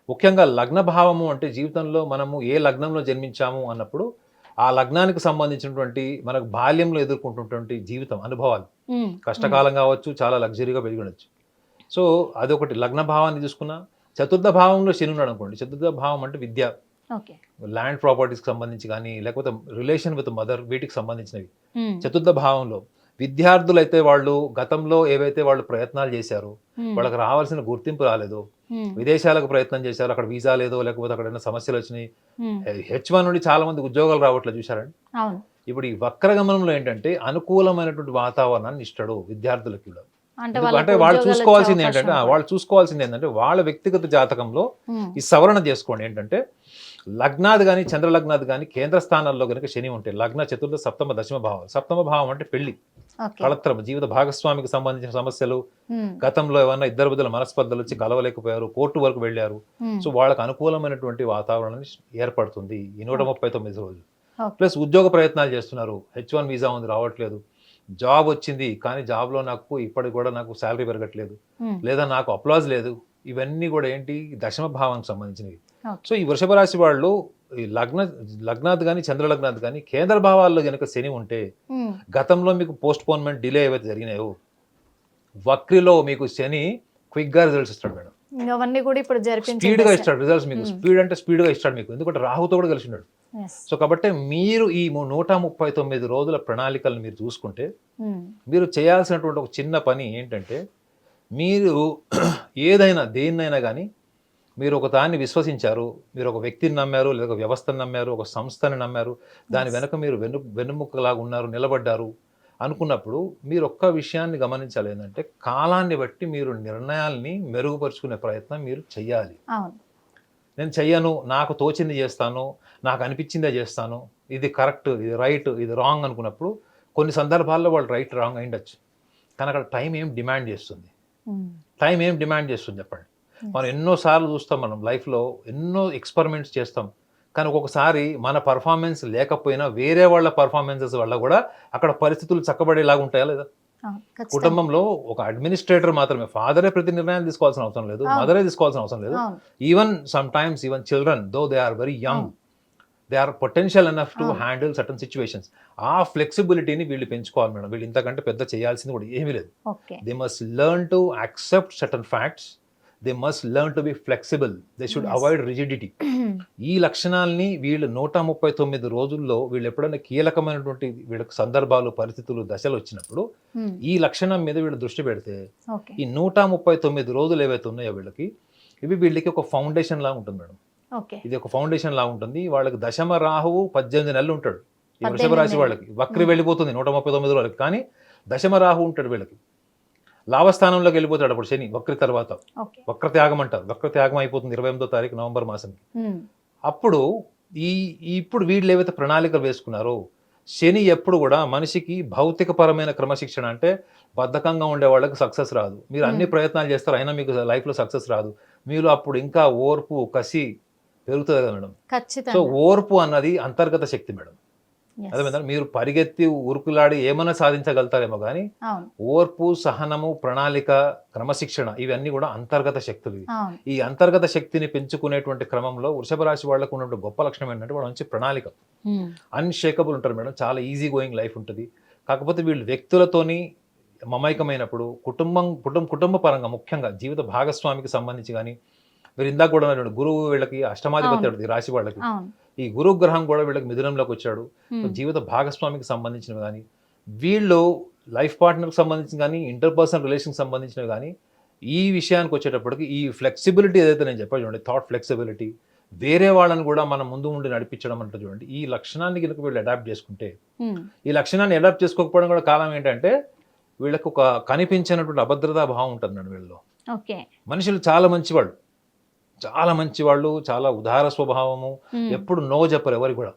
ముఖ్యంగా లగ్న భావము అంటే జీవితంలో మనము ఏ లగ్నంలో జన్మించాము అన్నప్పుడు ఆ లగ్నానికి సంబంధించినటువంటి మనకు బాల్యంలో ఎదుర్కొంటున్నటువంటి జీవితం అనుభవాలు, కష్టకాలం కావచ్చు, చాలా లగ్జరీగా పెరిగి ఉండొచ్చు. సో అదొకటి లగ్న భావాన్ని చూసుకున్నా. చతుర్థ భావంలో శని ఉన్నాడు అనుకోండి. చతుర్థ భావం అంటే విద్య, ల్యాండ్ ప్రాపర్టీస్కి సంబంధించి కానీ లేకపోతే రిలేషన్ విత్ మదర్, వీటికి సంబంధించినవి. చతుర్థ భావంలో విద్యార్థులు అయితే వాళ్ళు గతంలో ఏవైతే వాళ్ళు ప్రయత్నాలు చేశారో వాళ్ళకి రావాల్సిన గుర్తింపు రాలేదు, విదేశాలకు ప్రయత్నం చేశారు, అక్కడ వీసా లేదో లేకపోతే అక్కడ సమస్యలు వచ్చినాయి, H1 నుండి చాలా మంది ఉద్యోగాలు రావట్లేదు చూసారండి. ఇప్పుడు ఈ వక్రగమనంలో ఏంటంటే అనుకూలమైనటువంటి వాతావరణాన్ని ఇస్తాడు విద్యార్థులకి కూడా. అంటే వాళ్ళు చూసుకోవాల్సింది ఏంటంటే వాళ్ళ వ్యక్తిగత జాతకంలో ఈ సవరణ చేసుకోండి. ఏంటంటే లగ్నాది కానీ చంద్రలగ్నాది కానీ కేంద్ర స్థానాల్లో కనుక శని ఉంటే లగ్న, చతుర్థ, సప్తమ, దశమ భావం. సప్తమ భావం అంటే పెళ్లి, కళత్రం, జీవిత భాగస్వామికి సంబంధించిన సమస్యలు, గతంలో ఏమన్నా ఇద్దరు బదుల మనస్పర్ధలు వచ్చి కలవలేకపోయారు, కోర్టు వరకు వెళ్ళారు. సో వాళ్ళకి అనుకూలమైనటువంటి వాతావరణం ఏర్పడుతుంది ఈ 139 రోజులు. ప్లస్ ఉద్యోగ ప్రయత్నాలు చేస్తున్నారు, H1 వీసా ఉంది రావట్లేదు, జాబ్ వచ్చింది కానీ జాబ్లో నాకు ఇప్పటికి కూడా నాకు శాలరీ పెరగట్లేదు, లేదా నాకు అప్లాజ్ లేదు, ఇవన్నీ కూడా ఏంటి దశమ భావానికి సంబంధించినవి. సో ఈ వృషభ రాశి వాళ్ళు ఈ లగ్నాథ్ కానీ చంద్రలగ్నాథ్ కానీ కేంద్ర భావాల్లో కనుక శని ఉంటే గతంలో మీకు పోస్ట్ పోన్మెంట్ డిలే ఏవైతే జరిగినాయో వక్రిలో మీకు శని క్విక్ గా రిజల్ట్స్ ఇస్తాడు మేడం. అవన్నీ కూడా ఇప్పుడు స్పీడ్ గా ఇస్తాడు రిజల్ట్స్ మీకు. స్పీడ్ అంటే స్పీడ్ గా ఇస్తాడు మీకు, ఎందుకంటే రాహుతో కూడా కలిసి ఉన్నాడు. సో కాబట్టి మీరు ఈ 139 రోజుల ప్రణాళికలను మీరు చూసుకుంటే మీరు చేయాల్సినటువంటి ఒక చిన్న పని ఏంటంటే మీరు ఏదైనా దేన్నైనా కానీ మీరు ఒక దాన్ని విశ్వసించారు, మీరు ఒక వ్యక్తిని నమ్మారు, లేదా ఒక వ్యవస్థను నమ్మారు, ఒక సంస్థని నమ్మారు, దాని వెనక మీరు వెన్నుముక్కలాగా ఉన్నారు, నిలబడ్డారు అనుకున్నప్పుడు మీరు ఒక్క విషయాన్ని గమనించాలి. ఏంటంటే కాలాన్ని బట్టి మీరు నిర్ణయాల్ని మెరుగుపరుచుకునే ప్రయత్నం మీరు చెయ్యాలి. నేను చెయ్యను, నాకు తోచింది చేస్తాను, నాకు అనిపించిందే చేస్తాను, ఇది కరెక్ట్, ఇది రైట్, ఇది రాంగ్ అనుకున్నప్పుడు కొన్ని సందర్భాల్లో వాళ్ళు రైట్ రాంగ్ అయ్యుండొచ్చు. కానీ అక్కడ టైం ఏం డిమాండ్ చేస్తుంది చెప్పండి. మనం ఎన్నోసార్లు చూస్తాం, మనం లైఫ్లో ఎన్నో ఎక్స్పెరిమెంట్స్ చేస్తాం, కానీ ఒక్కొక్కసారి మన పర్ఫార్మెన్స్ లేకపోయినా వేరే వాళ్ళ పర్ఫార్మెన్సెస్ వల్ల కూడా అక్కడ పరిస్థితులు చక్కబడేలాగా ఉంటాయా లేదా? కుటుంబంలో ఒక అడ్మినిస్ట్రేటర్ మాత్రమే, ఫాదరే ప్రతి నిర్ణయాలు తీసుకోవాల్సిన అవసరం లేదు, మదరే తీసుకోవాల్సిన అవసరం లేదు. Even sometimes even children though they are very young, they are potential enough to handle certain situations. ఆ ఫ్లెక్సిబిలిటీని వీళ్ళు పెంచుకోవాలి మేడం. వీళ్ళు ఇంతకంటే పెద్ద చేయాల్సింది కూడా ఏమీ లేదు. They must learn to accept certain facts, they must learn to be flexible, they should avoid rigidity. ఈ లక్షణాలని వీళ్ళు 139 రోజుల్లో వీళ్ళు ఎప్పుడైనా కీలకమైనటువంటి వీళ్ళకి సందర్భాలు, పరిస్థితులు, దశలు వచ్చినప్పుడు ఈ లక్షణం మీద వీళ్ళు దృష్టి పెడితే ఈ 139 రోజులు ఏవైతే ఉన్నాయో వీళ్ళకి ఒక ఫౌండేషన్ లాగా ఉంటుంది మేడం. ఇది ఒక ఫౌండేషన్ లాగా ఉంటుంది. వాళ్ళకి దశమ రాహువు 18 నెలలు ఉంటాడు ఈ వృషభ రాశి వాళ్ళకి. వక్రి వెళ్ళిపోతుంది 139 రోజులకి, కానీ దశమ రాహు ఉంటాడు వీళ్ళకి. లాభస్థానంలోకి వెళ్ళిపోతాడు అప్పుడు శని వక్రి తర్వాత. వక్రత్యాగం అంటారు. వక్రత్యాగం అయిపోతుంది 28వ తారీఖు నవంబర్ మాసంకి. అప్పుడు ఇప్పుడు వీళ్ళు ఏవైతే ప్రణాళికలు వేసుకున్నారో, శని ఎప్పుడు కూడా మనిషికి భౌతిక పరమైన క్రమశిక్షణ, అంటే బద్ధకంగా ఉండే వాళ్ళకి సక్సెస్ రాదు. మీరు అన్ని ప్రయత్నాలు చేస్తారు, అయినా మీకు లైఫ్లో సక్సెస్ రాదు. మీరు అప్పుడు ఇంకా ఓర్పు, కసి పెరుగుతుంది కదా మేడం. సో ఓర్పు అన్నది అంతర్గత శక్తి మేడం. అదేవిధంగా మీరు పరిగెత్తి ఉరుకులాడి ఏమైనా సాధించగలుగుతారేమో, కానీ ఓర్పు, సహనము, ప్రణాళిక, క్రమశిక్షణ ఇవన్నీ కూడా అంతర్గత శక్తులు. ఈ అంతర్గత శక్తిని పెంచుకునేటువంటి క్రమంలో వృషభ రాశి వాళ్ళకు ఉన్నటువంటి గొప్ప లక్షణం ఏంటంటే వాళ్ళ మంచి ప్రణాళిక, అన్షేకబుల్ ఉంటారు మేడం. చాలా ఈజీ గోయింగ్ లైఫ్ ఉంటుంది. కాకపోతే వీళ్ళు వ్యక్తులతోని మమైకమైనప్పుడు కుటుంబ పరంగా, ముఖ్యంగా జీవిత భాగస్వామికి సంబంధించి కానీ, మీరు ఇందాక కూడా గురువు వీళ్ళకి అష్టమాధిపతి రాశి వాళ్ళకి, ఈ గురు గ్రహం కూడా వీళ్ళకి మిథునంలోకి వచ్చాడు. జీవిత భాగస్వామికి సంబంధించినవి కానీ, వీళ్ళు లైఫ్ పార్ట్నర్కి సంబంధించిన కానీ, ఇంటర్పర్సనల్ రిలేషన్కి సంబంధించినవి కానీ, ఈ విషయానికి వచ్చేటప్పటికి ఈ ఫ్లెక్సిబిలిటీ ఏదైతే నేను చెప్పాను చూడండి, థాట్ ఫ్లెక్సిబిలిటీ, వేరే వాళ్ళని కూడా మనం ముందు ఉండి నడిపించడం అంటే చూడండి, ఈ లక్షణాన్ని కనుక వీళ్ళు అడాప్ట్ చేసుకుంటే, ఈ లక్షణాన్ని అడాప్ట్ చేసుకోకపోవడం కూడా కారణం ఏంటంటే వీళ్ళకి ఒక కనిపించినటువంటి అభద్రతా భావం ఉంటుంది వీళ్ళలో. మనుషులు చాలా మంచివాళ్ళు, చాలా ఉదార స్వభావము, ఎప్పుడు నో చెప్పరు ఎవరికి కూడా.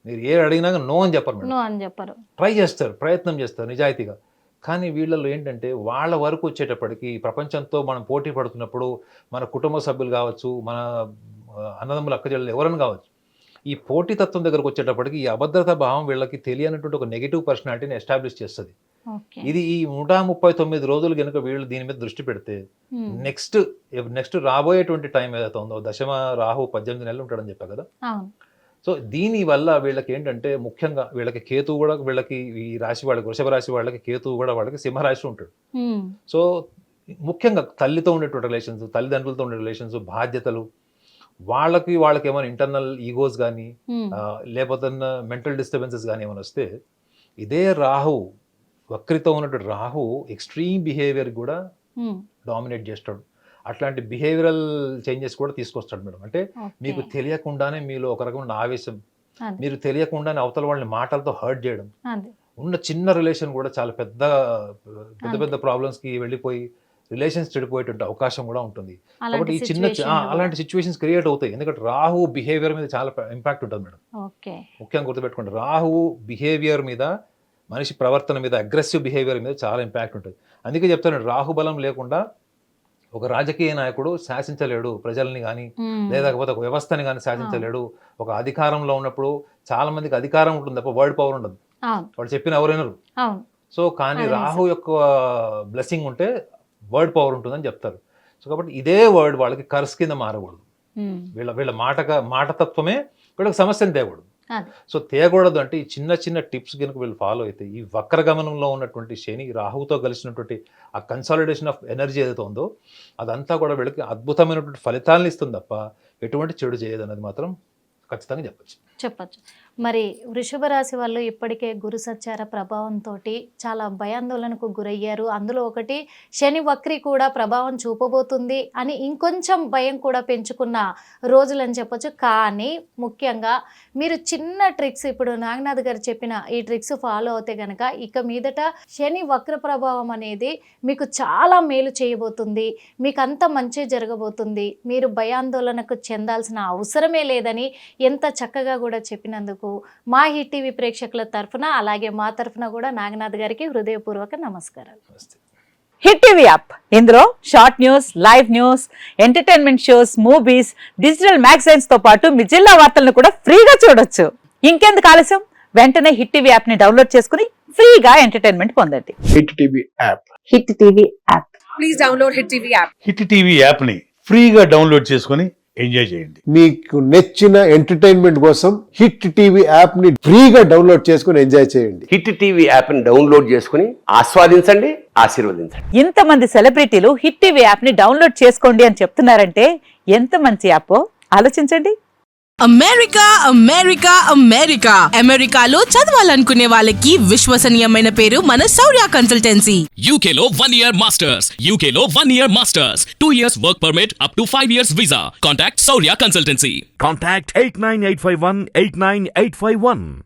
మీరు ఏ అడిగినా నో అని చెప్పరు, ట్రై చేస్తారు, ప్రయత్నం చేస్తారు నిజాయితీగా. కానీ వీళ్ళలో ఏంటంటే వాళ్ళ వరకు వచ్చేటప్పటికి ప్రపంచంతో మనం పోటీ పడుతున్నప్పుడు, మన కుటుంబ సభ్యులు కావచ్చు, మన అన్నదమ్ములు, అక్కచెల్లెలు ఎవరైనా కావచ్చు, ఈ పోటీతత్వం దగ్గరకు వచ్చేటప్పటికి ఈ అభద్రతా భావం వీళ్ళకి తెలియనటువంటి ఒక నెగిటివ్ పర్సనాలిటీని ఎస్టాబ్లిష్ చేస్తుంది. ఇది ఈ 139 రోజులు కనుక వీళ్ళు దీని మీద దృష్టి పెడితే నెక్స్ట్ రాబోయేటువంటి టైం ఏదైతే ఉందో, దశమ రాహు 18 నెలలు ఉంటాడని చెప్పా కదా. సో దీని వల్ల వీళ్ళకి ఏంటంటే ముఖ్యంగా వీళ్ళకి కేతువు కూడా, వీళ్ళకి ఈ రాశి వాళ్ళకి, వృషభ రాశి వాళ్ళకి కేతువు కూడా వాళ్ళకి సింహరాశి ఉంటాడు. సో ముఖ్యంగా తల్లితో ఉండేటువంటి రిలేషన్స్, తల్లిదండ్రులతో ఉండే రిలేషన్స్, బాధ్యతలు, వాళ్ళకి ఏమైనా ఇంటర్నల్ ఈగోస్ కానీ, లేకపోతే మెంటల్ డిస్టర్బెన్సెస్ కానీ ఏమైనా వస్తే, ఇదే రాహు వక్రితో ఉన్నటువంటి రాహు ఎక్స్ట్రీమ్ బిహేవియర్ కూడా డామినేట్ చేస్తాడు. అట్లాంటి బిహేవియరల్ చేంజెస్ కూడా తీసుకొస్తాడు మేడం. అంటే మీకు తెలియకుండానే మీలో ఒక రకమైన ఆవేశం, మీరు తెలియకుండానే అవతల వాళ్ళని మాటలతో హర్ట్ చేయడం, ఉన్న చిన్న రిలేషన్ కూడా చాలా పెద్ద ప్రాబ్లమ్స్కి వెళ్ళిపోయి రిలేషన్స్ చెడిపోయేటువంటి అవకాశం కూడా ఉంటుంది. కాబట్టి ఈ అలాంటి సిచ్యువేషన్స్ క్రియేట్ అవుతాయి. ఎందుకంటే రాహు బిహేవియర్ మీద చాలా ఇంపాక్ట్ ఉంటుంది మేడం. ముఖ్యంగా గుర్తుపెట్టుకోండి, రాహు బిహేవియర్ మీద, మనిషి ప్రవర్తన మీద, అగ్రెసివ్ బిహేవియర్ మీద చాలా ఇంపాక్ట్ ఉంటుంది. అందుకే చెప్తాను, రాహు బలం లేకుండా ఒక రాజకీయ నాయకుడు శాసించలేడు ప్రజల్ని కానీ, లేకపోతే ఒక వ్యవస్థని కానీ శాసించలేడు. ఒక అధికారంలో ఉన్నప్పుడు చాలా మందికి అధికారం ఉంటుంది తప్ప వర్డ్ పవర్ ఉండదు, వాళ్ళు చెప్పిన ఎవరైనారు. సో కానీ రాహు యొక్క బ్లెస్సింగ్ ఉంటే వర్డ్ పవర్ ఉంటుందని చెప్తారు. సో కాబట్టి ఇదే వర్డ్ వాళ్ళకి కర్స్ కింద మారకూడదు. వీళ్ళ మాటతత్వమే వీళ్ళకి సమస్యను తేకూడదు. సో తేకూడదు అంటే ఈ చిన్న టిప్స్ కనుక వీళ్ళు ఫాలో అయితే, ఈ వక్రగమనంలో ఉన్నటువంటి శని రాహుతో కలిసినటువంటి ఆ కన్సాలిడేషన్ ఆఫ్ ఎనర్జీ ఏదైతే ఉందో అదంతా కూడా వీళ్ళకి అద్భుతమైనటువంటి ఫలితాలను ఇస్తుంది తప్ప ఎటువంటి చెడు చేయదు అన్నది మాత్రం ఖచ్చితంగా చెప్పచ్చు. మరి వృషభ రాశి వాళ్ళు ఇప్పటికే గురు సంచార ప్రభావంతో చాలా భయాందోళనకు గురయ్యారు. అందులో ఒకటి శని వక్రి కూడా ప్రభావం చూపబోతుంది అని ఇంకొంచెం భయం కూడా పెంచుకున్న రోజులని చెప్పొచ్చు. కానీ ముఖ్యంగా మీరు చిన్న ట్రిక్స్, ఇప్పుడు నాగనాథ్ గారు చెప్పిన ఈ ట్రిక్స్ ఫాలో అవుతే కనుక ఇక మీదట శని వక్ర ప్రభావం అనేది మీకు చాలా మేలు చేయబోతుంది, మీకు అంత మంచి జరగబోతుంది, మీరు భయాందోళనకు చెందాల్సిన అవసరమే లేదని ఎంత చక్కగా కూడా చెప్పినందుకు మా హిట్ టీవీ ప్రేక్షకుల తరఫున, అలాగే మా తరఫున కూడా నాగనాథ్ గారికి హృదయపూర్వక నమస్కారాలు. హిట్ టీవీ యాప్, ఇందులో short news, live news, entertainment shows, movies, digital magazines తో పాటు మీ జిల్లా వార్తలను కూడా ఫ్రీగా చూడొచ్చు. ఇంకెందుకు ఆలస్యం, వెంటనే హిట్ టీవీ యాప్ ని డౌన్లోడ్ చేసుకుని ఫ్రీగా ఎంటర్టైన్మెంట్ పొందండి. Hit TV app, hit TV app, please download hit TV app. Hit TV app ని ఫ్రీగా డౌన్లోడ్ చేసుకుని ఎంజాయ్ చేయండి. మీకు నచ్చిన ఎంటర్టైన్మెంట్ కోసం హిట్ టీవీ యాప్ ని ఫ్రీగా డౌన్లోడ్ చేసుకుని ఎంజాయ్ చేయండి. హిట్ టీవీ యాప్ని డౌన్లోడ్ చేసుకుని ఆస్వాదించండి, ఆశీర్వదించండి. ఇంతమంది సెలబ్రిటీలు హిట్ టీవీ యాప్ ని డౌన్లోడ్ చేసుకోండి అని చెప్తున్నారంటే ఎంత మంచి యాప్ ఆలోచించండి. అమెరికా అమెరికా అమెరికా అమెరికాలో చదవాలనుకునే వాళ్ళకి విశ్వసనీయమైన పేరు మన శౌర్య consultancy. UK Law 1 Year Masters. UK Law 1 Year Masters. 2 years work permit up to 5 years visa. Contact Saurya Consultancy. Contact 89851 89851.